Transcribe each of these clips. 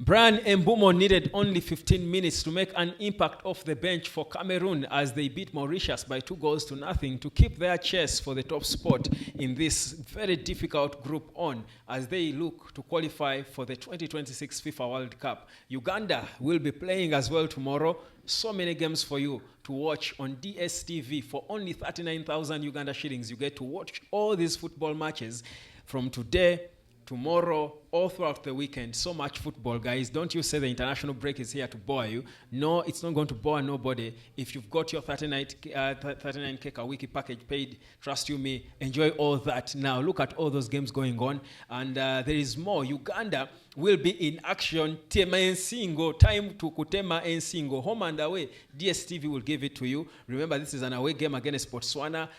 Bryan Mbeumo needed only 15 minutes to make an impact off the bench for Cameroon as they beat Mauritius by 2-0 to keep their chase for the top spot in this very difficult group on as they look to qualify for the 2026 FIFA World Cup. Uganda will be playing as well tomorrow. So many games for you to watch on DSTV for only 39,000 Uganda shillings. You get to watch all these football matches from today, tomorrow, all throughout the weekend. So much football, guys. Don't you say the international break is here to bore you. No, it's not going to bore nobody. If you've got your 39K a week package paid, trust you me, enjoy all that. Now, look at all those games going on. And there is more. Uganda will be in action. Tema Nsingo, time to Kutema Nsingo, home and away. DSTV will give it to you. Remember, this is an away game against Botswana.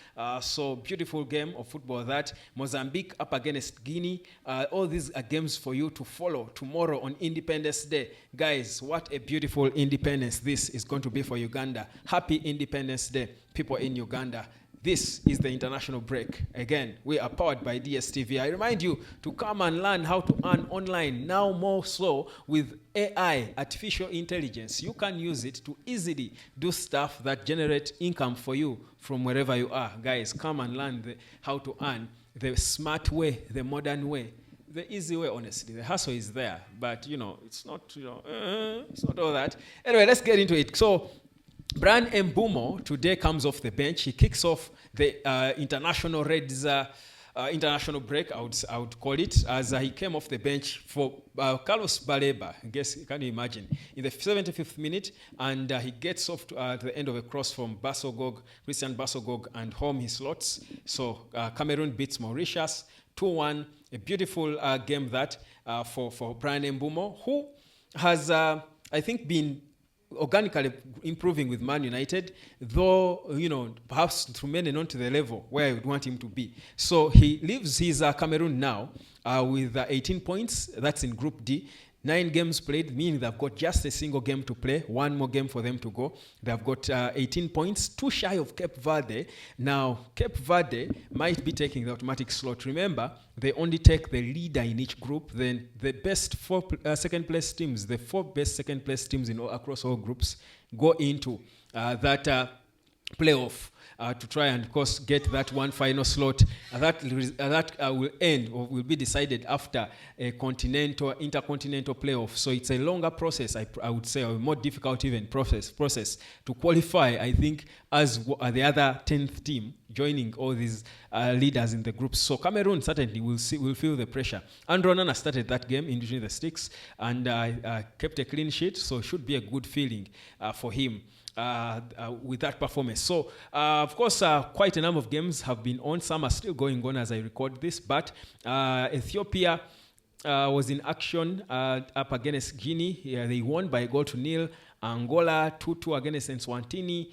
So beautiful game of football that. Mozambique up against Guinea. All these are games for you to follow tomorrow on Independence Day. Guys, what a beautiful independence this is going to be for Uganda. Happy Independence Day, people in Uganda. This is the international break. Again, we are powered by DSTV. I remind you to come and learn how to earn online, now more so with AI, artificial intelligence. You can use it to easily do stuff that generate income for you from wherever you are. Guys, come and learn how to earn the smart way, the modern way. The easy way, honestly. The hustle is there, but, it's not, it's not all that. Anyway, let's get into it. So, Bryan Mbeumo today comes off the bench. He kicks off the international Reds international break, I would call it, as he came off the bench for Carlos Baleba. I guess, can you imagine? In the 75th minute, and he gets off to the end of a cross from Christian Basogog, and home he slots. So Cameroon beats Mauritius 2-1. A beautiful game that for Bryan Mbeumo, who has, I think, been organically improving with Man United, though, perhaps to remain on to the level where I would want him to be. So he leaves his Cameroon now with 18 points. That's in Group D. 9 games played, meaning they've got just a single game to play, one more game for them to go. They've got 18 points, too shy of Cape Verde. Now, Cape Verde might be taking the automatic slot. Remember, they only take the leader in each group. Then the best four second-place teams, the 4 best second-place teams across all groups, go into that playoff to try and, of course, get that one final slot. That will end or will be decided after a intercontinental playoff. So it's a longer process, I would say, or a more difficult even process to qualify, I think, as the other 10th team joining all these leaders in the groups. So Cameroon certainly will feel the pressure. Andrew Onana started that game in between the sticks and kept a clean sheet, so it should be a good feeling for him. With that performance. So, of course, quite a number of games have been on. Some are still going on as I record this. But Ethiopia was in action up against Guinea. They won by 1-0. Angola 2-2 against Eswatini.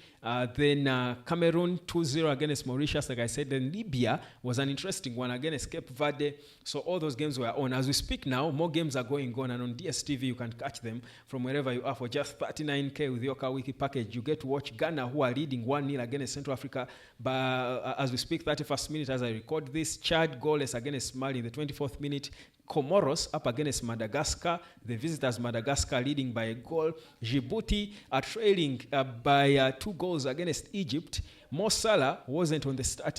Then Cameroon 2-0 against Mauritius, like I said. Then Libya was an interesting one against Cape Verde. So all those games were on. As we speak now, more games are going on. And on DSTV, you can catch them from wherever you are for just 39K with your Wiki package. You get to watch Ghana, who are leading 1-0 against Central Africa. But as we speak, 31st minute as I record this. Chad goalless against Mali in the 24th minute. Comoros up against Madagascar. The visitors Madagascar leading by a goal. Djibouti are trailing by 2 goals against Egypt. Mo Salah wasn't on the start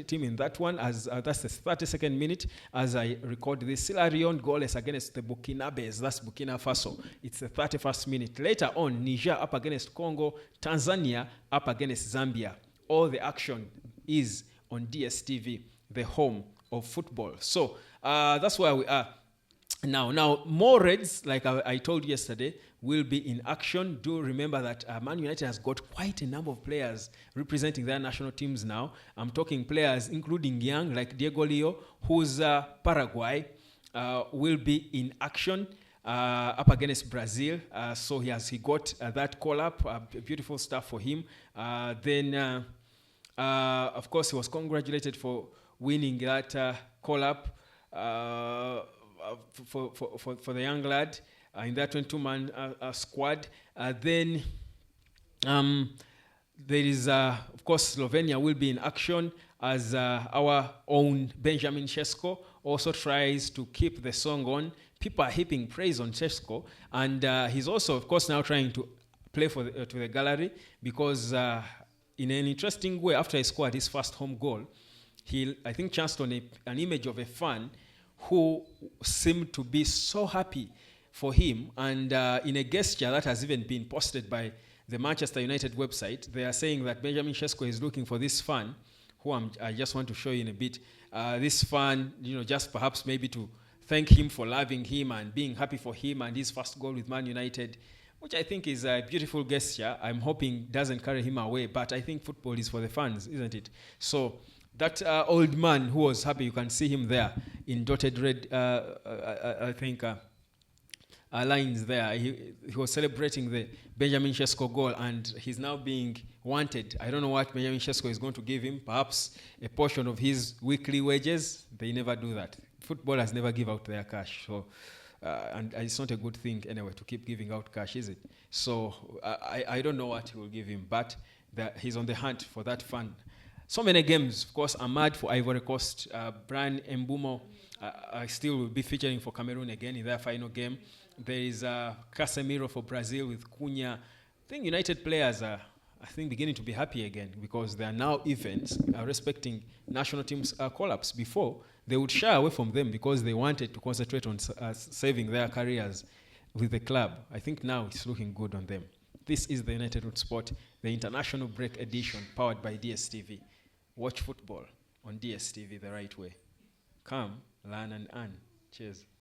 team in that one, as that's the 32nd minute as I record this. Sierra Leone goalless against the Burkinabes, that's Burkina Faso. It's the 31st minute. Later on, Niger up against Congo. Tanzania up against Zambia. All the action is on DSTV, the home of football. So that's where we are now. More Reds, like I told you yesterday, will be in action. Do remember that Man United has got quite a number of players representing their national teams now. I'm talking players including young, like Diego Leo, who's Paraguay, will be in action up against Brazil. So he got that call-up. Beautiful stuff for him. Then, of course, he was congratulated for winning that call-up for the young lad in that 22-man squad. Then there is, of course, Slovenia will be in action as our own Benjamin Šeško also tries to keep the song on people are heaping praise on Chesko, and he's also, of course, now trying to play for to the gallery because in an interesting way, after he scored his first home goal, he, I think, chanced on an image of a fan who seemed to be so happy for him, and in a gesture that has even been posted by the Manchester United website, they are saying that Benjamin Sesko is looking for this fan, who I just want to show you in a bit. This fan, just perhaps maybe to thank him for loving him and being happy for him and his first goal with Man United, which I think is a beautiful gesture. I'm hoping doesn't carry him away, but I think football is for the fans, isn't it? So that old man who was happy, you can see him there in dotted red, I think, lines there. He was celebrating the Benjamin Sesko goal, and he's now being wanted. I don't know what Benjamin Sesko is going to give him, perhaps a portion of his weekly wages. They never do that. Footballers never give out their cash. So, and it's not a good thing anyway to keep giving out cash, is it? So I don't know what he will give him, but he's on the hunt for that fund. So many games, of course. Ahmad for Ivory Coast, Bryan Mbeumo still will be featuring for Cameroon again in their final game. There is Casemiro for Brazil with Cunha. I think United players are, beginning to be happy again because there are now events respecting national teams' call-ups. Before, they would shy away from them because they wanted to concentrate on saving their careers with the club. I think now it's looking good on them. This is the United Root Sport, the international break edition powered by DSTV. Watch football on DSTV the right way. Come, learn and earn. Cheers.